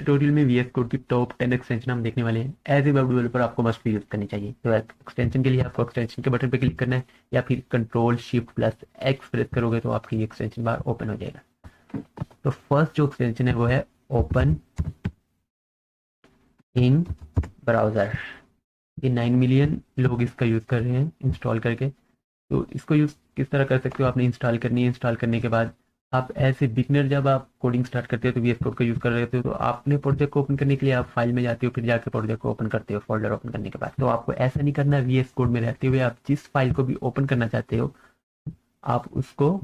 Tutorial में VS code की top 10 extension हम देखने वाले हैं। एज ए वेब डेवलपर आपको मस्ट भी यूज करनी चाहिए। तो एक्सटेंशन के लिए आपको एक्सटेंशन के बटन पे क्लिक करना है या फिर control shift plus x press करोगे तो आपकी एक्सटेंशन बार ओपन हो जाएगा। तो फर्स्ट जो एक्सटेंशन है वो है ओपन इन ब्राउजर। ये 9 मिलियन लोग इसका यूज कर रहे हैं इंस्टॉल करके। तो इसको यूज किस तरह कर सकते हो, आपने इंस्टॉल करनी है। इंस्टॉल करने के बाद आप ऐसे बिगनर जब आप कोडिंग स्टार्ट करते हो तो वीएस कोड का यूज कर रहे होते हो, तो आपने प्रोजेक्ट को ओपन करने के लिए आप फाइल में जाते हो, फिर जाके प्रोजेक्ट को ओपन करते हो फोल्डर ओपन करने के बाद। तो आपको ऐसा नहीं करना, वीएस कोड में रहते हुए आप जिस फाइल को भी ओपन करना चाहते हो आप उसको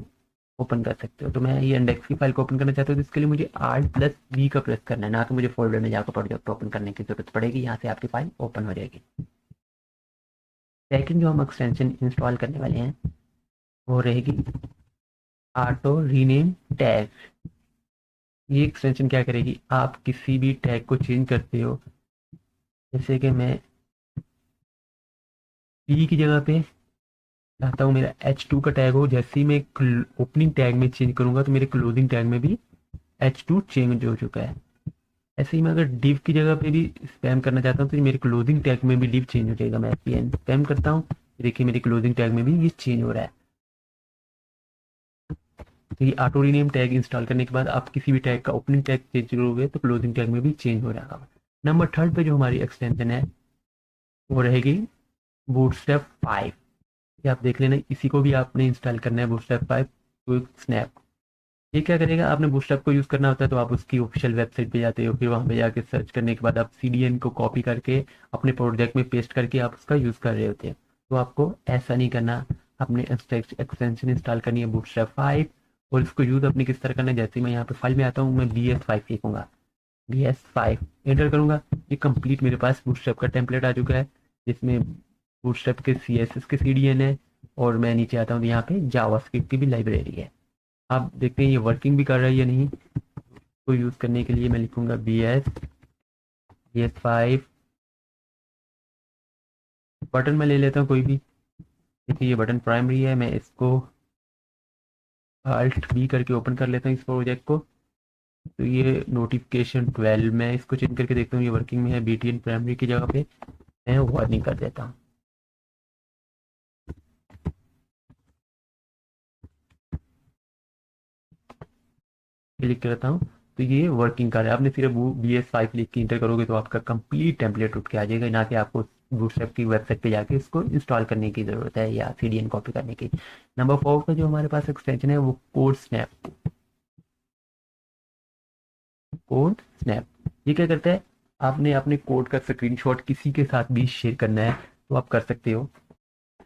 ओपन कर सकते हो। तो मैं ये इंडेक्स की फाइल को ओपन करना चाहता हूँ, तो इसके लिए मुझे Alt+V का प्रेस करना है, ना तो मुझे फोल्डर में जाकर प्रोजेक्ट ओपन करने की जरूरत पड़ेगी। यहाँ से आपकी फाइल ओपन हो जाएगी। सेकंड जो हम एक्सटेंशन इंस्टॉल करने वाले हैं वो रहेगी ऑटो रीनेम टैग। ये एक्सटेंशन क्या करेगी, आप किसी भी टैग को चेंज करते हो, जैसे कि मैं पी की जगह पे चाहता हूँ मेरा H2 का टैग हो, जैसे ही मैं ओपनिंग टैग में चेंज करूंगा तो मेरे क्लोजिंग टैग में भी H2 चेंज हो चुका है। ऐसे ही मैं अगर डिव की जगह पे भी स्पैम करना चाहता हूँ तो मेरे क्लोजिंग टैग में भी डिव चेंज हो जाएगा। मैं स्पैम करता हूँ, देखिए मेरे क्लोजिंग टैग में भी ये चेंज हो रहा है। तो ये ऑटो रीनेम टैग इंस्टॉल करने के बाद आप किसी भी टैग का ओपनिंग टैग चेंज करोगे तो क्लोजिंग टैग में भी चेंज हो जाएगा। नंबर थर्ड पे जो हमारी एक्सटेंशन है वो रहेगी बूटस्ट्रैप 5। ये आप देख लेना, इसी को भी आपने इंस्टॉल करना है, बूटस्ट्रैप 5 क्विक स्नैप। ये क्या करेगा, आपने बूटस्ट्रैप को यूज़ करना होता है तो आप उसकी ऑफिशियल वेबसाइट पे जाते हो, फिर वहाँ पे जाके सर्च करने के बाद आप सीडीएन को कॉपी करके अपने प्रोजेक्ट में पेस्ट करके आप उसका यूज़ कर रहे होते हैं। तो आपको ऐसा नहीं करना, अपने एक्सटेंशन इंस्टॉल करनी है बूटस्ट्रैप 5 और इसको यूज़ अपने किस तरह करना है। जैसे मैं यहाँ पे फाइल में आता हूँ, मैं BS5 लिखूंगा, BS5 एंटर करूंगा, ये कंप्लीट मेरे पास बूटस्ट्रैप का टेम्पलेट आ चुका है जिसमें बूटस्ट्रैप के CSS के CDN है। और मैं नीचे आता हूँ तो यहाँ पे जावास्क्रिप्ट की भी लाइब्रेरी है। आप देखते हैं ये वर्किंग भी कर रहा है या नहीं। तो यूज़ करने के लिए मैं लिखूंगा BS5 बटन मैं ले लेता हूँ कोई भी। देखिए ये बटन प्राइमरी है, मैं इसको Alt+B करके ओपन कर लेता हूँ इस प्रोजेक्ट को। तो ये नोटिफिकेशन 12 मैं इसको चेंज करके देखता हूँ ये वर्किंग में है। BTN प्राइमरी की जगह पे मैं वार्निंग कर देता हूँ। क्लिक करता हूँ तो ये वर्किंग कर रहा है। आपने सिर्फ BS5 लिख के इंटर करोगे तो आपका कंप्लीट टेम्पलेट उठ के आ जाएगा, ना कि आपको बूटस्ट्रैप की वेबसाइट पे जाके इसको इंस्टॉल करने की ज़रूरत है या CDN कॉपी करने की। नंबर 4 का जो हमारे पास एक्सटेंशन है वो कोड स्नैप। कोड स्नैप ये क्या करता है, आपने अपने कोड का स्क्रीनशॉट किसी के साथ भी शेयर करना है तो आप कर सकते हो।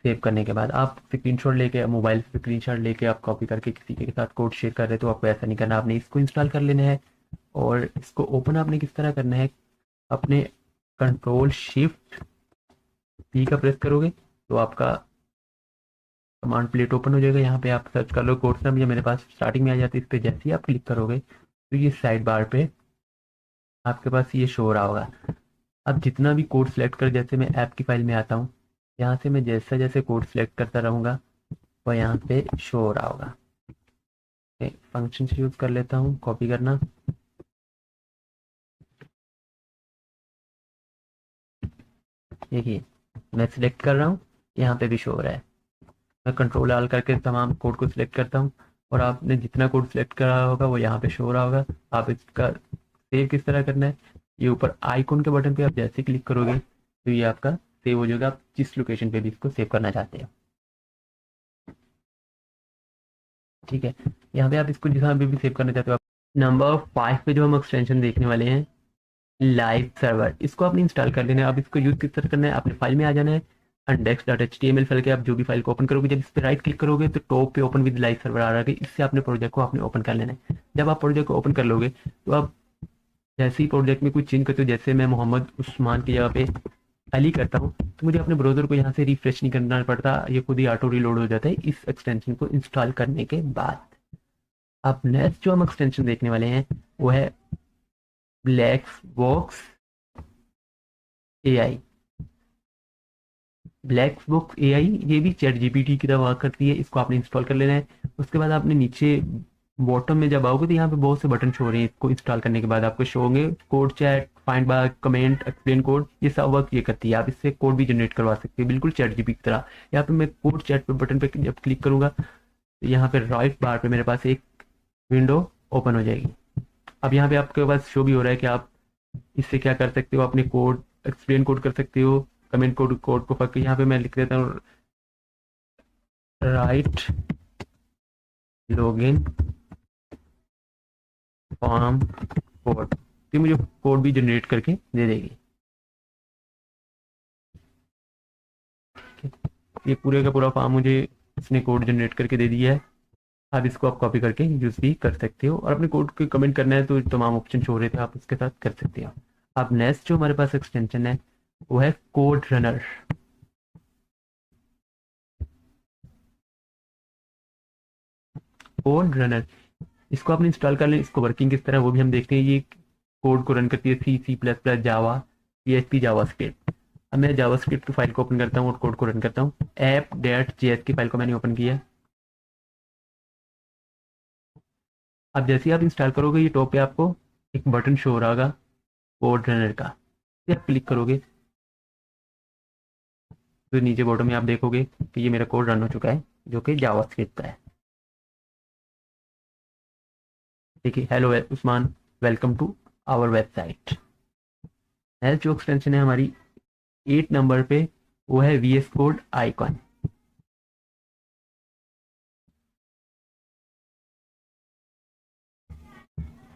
सेव करने के बाद आप स्क्रीनशॉट लेके, मोबाइल स्क्रीनशॉट लेके आप कॉपी करके किसी के साथ कोड शेयर कर रहे हो तो आपको ऐसा नहीं करना, आपने इसको इंस्टॉल कर लेना है। और इसको ओपन आपने किस तरह करना है, अपने कंट्रोल शिफ्ट पी का प्रेस करोगे तो आपका कमांड प्लेट ओपन हो जाएगा। यहाँ पे आप सर्च कर लो कोर्स नाम, ये मेरे पास स्टार्टिंग में आ जाती है। इस पर जैसे ही आप क्लिक करोगे तो ये साइड बार पे आपके पास ये शो हो रहा होगा। अब जितना भी कोड सेलेक्ट कर, जैसे मैं ऐप की फाइल में आता हूँ, यहाँ से मैं जैसे जैसे कोड सेलेक्ट करता रहूँगा वो यहाँ पे शो हो रहा होगा। फंक्शन से यूज़ कर लेता हूँ कॉपी करना। देखिए मैं सिलेक्ट कर रहा हूँ, यहाँ पे भी शो हो रहा है। मैं कंट्रोल आल करके तमाम कोड को सिलेक्ट करता हूँ और आपने जितना कोड सिलेक्ट करा होगा वो यहाँ पे शो हो रहा होगा। आप इसका सेव किस तरह करना है, ये ऊपर आइकॉन के बटन पे आप जैसे क्लिक करोगे तो ये आपका सेव हो जाएगा, आप जिस लोकेशन पे भी इसको सेव करना चाहते हो। ठीक है, यहाँ पे आप इसको जहाँ पे भी सेव करना चाहते हो। नंबर 5 पे जो हम एक्सटेंशन देखने वाले हैं लाइव सर्वर, इसको आपने इंस्टॉल कर लेना है। अब इसको यूज किस तरह करना है, आपने फाइल में आ जाना है, index.html फाइल के आप जो भी फाइल को ओपन करोगे, जब इस पर राइट क्लिक करोगे तो टॉप पे ओपन विद लाइव सर्वर आ रहा है, इससे अपने प्रोजेक्ट को आपने ओपन कर लेना है। जब आप प्रोजेक्ट को ओपन कर लोगे तो आप जैसे ही प्रोजेक्ट में कुछ चेंज करते हो, जैसे मैं मोहम्मद उस्मान की जगह पे अली करता हूँ, तो मुझे अपने ब्राउजर को यहाँ से रिफ्रेश नहीं करना पड़ता, ये खुद ही ऑटो रिलोड हो जाता है इस एक्सटेंशन को इंस्टॉल करने के बाद। अब नेक्स्ट जो हम एक्सटेंशन देखने वाले हैं वो है black box AI। Black box AI ये भी चैट GPT की तरह वर्क करती है, इसको आपने इंस्टॉल कर लेना है। उसके बाद आपने नीचे बॉटम में जब आओगे तो यहाँ पे बहुत से बटन शो हो रहे हैं। इसको इंस्टॉल करने के बाद आपको शो होंगे code chat, find bar, comment, explain code, ये सब वर्क ये करती है। आप इससे कोड भी जनरेट करवा सकते हैं बिल्कुल चैट जीपीटी की तरह। यहाँ पे मैं कोड चैट पे बटन पे जब क्लिक करूंगा तो यहाँ पे राइट बार पे मेरे पास एक विंडो ओपन हो जाएगी। अब यहाँ पे आपके पास शो भी हो रहा है कि आप इससे क्या कर सकते हो, अपने कोड एक्सप्लेन कोड कर सकते हो, कमेंट कोड को पक यहाँ पे मैं लिख देता हूँ राइट लॉगिन फॉर्म कोड, तो मुझे कोड भी जनरेट करके दे देगी। ये पूरे का पूरा फॉर्म मुझे इसने कोड जनरेट करके दे दिया है। आप इसको आप कॉपी करके यूज भी कर सकते हो, और अपने कोड को कमेंट करना है तो तमाम ऑप्शन शो रहे थे, आप उसके साथ कर सकते हो। अब नेक्स्ट जो हमारे पास एक्सटेंशन है वो है कोड रनर। कोड रनर इसको आपने इंस्टॉल कर लें। इसको वर्किंग किस तरह वो भी हम देखते हैं। ये कोड को रन करती है C++, जावा, PHP, जावास्क्रिप्ट। अब मैं जावास्क्रिप्ट की फाइल को ओपन करता हूँ और कोड को रन करता हूँ। app.js की फाइल को मैंने ओपन किया। अब जैसे ही आप इंस्टॉल करोगे ये टॉप पे आपको एक बटन शो हो रहा होगा कोड रनर का, इसे आप क्लिक करोगे तो नीचे बॉटम में आप देखोगे कि ये मेरा कोड रन हो चुका है जो कि जावास्क्रिप्ट का है। देखिए, hello Usman, welcome to our website. Next जो एक्सटेंशन है हमारी 8 नंबर पे वो है VS code icon.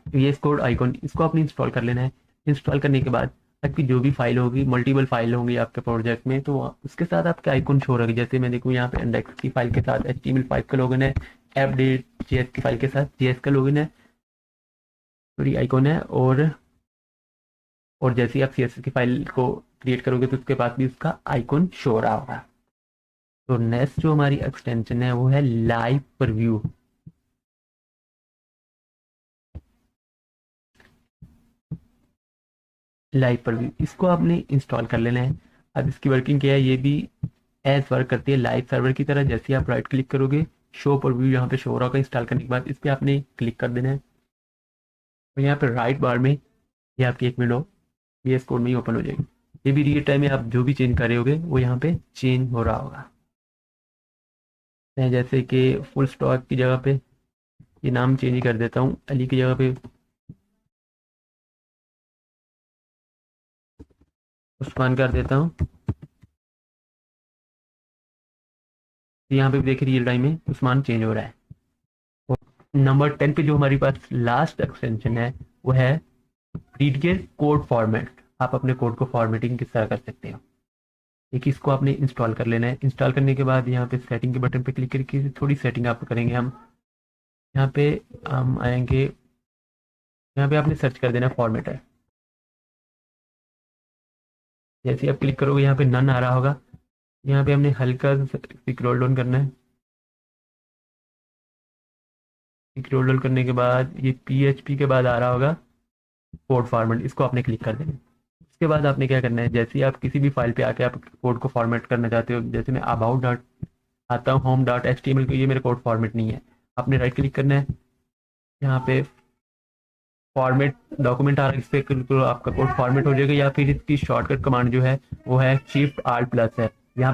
VS code icon इसको आपने इंस्टॉल कर लेना है। इंस्टॉल करने के बाद आपकी जो भी फाइल होगी, मल्टीपल फाइल होंगी आपके प्रोजेक्ट में, तो उसके साथ आपके आइकॉन शो रहेगी। जैसे मैं देखूँ यहाँ पे इंडेक्स की फाइल के साथ HTML5 का लॉगिन है, app.js की फाइल के साथ JS का लॉगिन है, सॉरी आइकॉन है, और जैसे ही आप CSS की फाइल को क्रिएट करोगे तो उसके पास भी उसका आइकॉन शो हो रहा होगा। तो नेक्स्ट जो हमारी एक्सटेंशन है वो है लाइव प्रीव्यू। लाइव प्रीव्यू इसको आपने इंस्टॉल कर लेना है। अब इसकी वर्किंग क्या है, ये भी एज वर्क करती है लाइव सर्वर की तरह। जैसे ही आप राइट क्लिक करोगे शो प्रीव्यू यहाँ पे शो हो रहा होगा। इंस्टॉल करने के बाद इस पर आपने क्लिक कर देना है और यहाँ पे राइट बार में ये आपकी एक विंडो VS कोड में ही ओपन हो जाएगी। ये भी रियल टाइम में आप जो भी चेंज कर रहे होगे वो यहाँ पे चेंज हो रहा होगा। मैं जैसे कि फुल स्टॉक की जगह पे ये नाम चेंज ही कर देता हूँ, अली की जगह पे उस्मान कर देता हूँ। यहाँ पे भी देखिए रियल टाइम में उस्मान चेंज हो रहा है। और नंबर 10 पे जो हमारी पास लास्ट एक्सटेंशन है वो है रीड कोड फॉर्मेट। आप अपने कोड को फॉर्मेटिंग किस तरह कर सकते हो। एक इसको आपने इंस्टॉल कर लेना है। इंस्टॉल करने के बाद यहाँ पे सेटिंग के बटन पे क्लिक करके थोड़ी सेटिंग आप करेंगे हम। यहाँ पे हम आएंगे, यहाँ पे आपने सर्च कर देना फॉर्मेटर। जैसे आप क्लिक करोगे यहाँ पे नन आ रहा होगा। यहाँ पे हमने हल्का स्क्रॉल डाउन करना है। स्क्रॉल डाउन करने के बाद ये PHP के बाद आ रहा होगा कोड फॉर्मेट, इसको आपने क्लिक कर देना है। उसके बाद आपने क्या करना है, जैसे ही आप किसी भी फाइल पे आके आप कोड को फॉर्मेट करना चाहते हो, जैसे मैं अबाउट डॉट आता हूँ home.html, ये मेरे कोड फॉर्मेट नहीं है। आपने राइट क्लिक करना है, यहाँ पे फॉर्मेट डॉक्यूमेंट आ रहा है, इस पर आपका कोड फॉर्मेट हो जाएगा। या फिर इसकी शॉर्टकट कमांड जो है वो है Shift Alt+ है। यहाँ पे